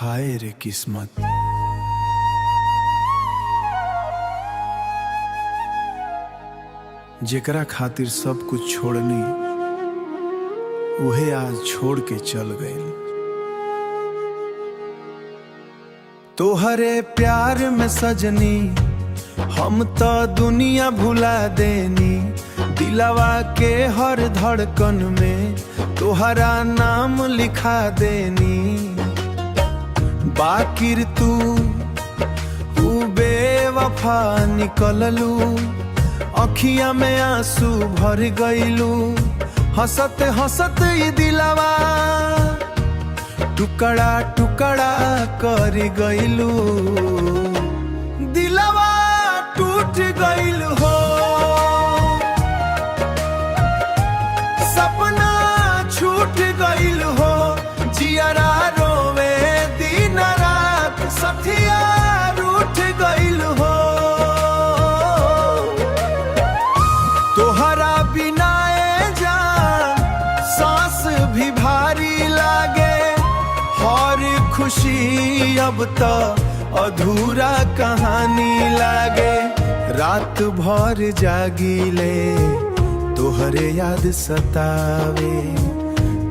हाय रे किस्मत। जेकरा खातिर सब कुछ छोड़नी उहे आज छोड़ के चल गइल। तोहरे प्यार में सजनी हम तो दुनिया भुला देनी। दिलवा के हर धड़कन में तोहरा नाम लिखा देनी। बाकिर तू बेवफा निकललू, अखिया में आंसू भर गइलू। हंसते हंसते ई दिलवा टुकड़ा टुकड़ा कर गइलू। दिलवा टूट गइल हो, सपना छूट गइल हो। जियरा रोवे दिन रात, सथिया रूठ गइल हो। तोहरा बिना जान सांस भी भारी लागे। हर खुशी अब तो अधूरा कहानी लागे। रात भर जागीले तोहरे याद सतावे।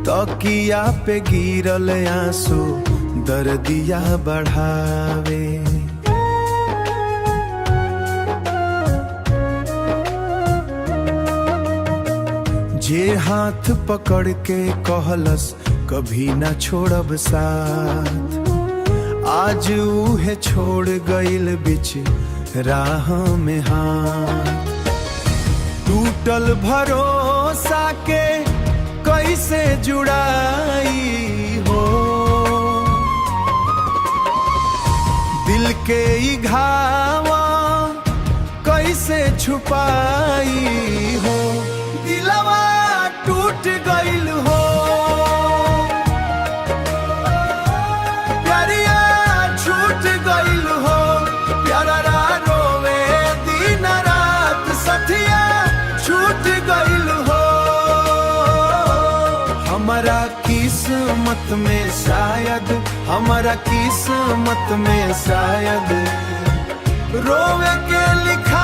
तकिया पे गिरल आंसू दर्दिया बढ़ावे। जे हाथ पकड़ के कहलस कभी ना छोड़ब साथ, आज उहे छोड़ गइल बिच राह में हाथ। टूटल भरोसा के कैसे जुड़ाई हो, दिल के ई घावा कैसे छुपाई हो। दिलवा टूट गइल हो, प्यारिया छूट गइल हो। प्यारा रोवे दिन रात, सथिया छूट गइल हो। हमारा किस्मत में शायद, हमारा किस्मत में शायद रोवे के लिखा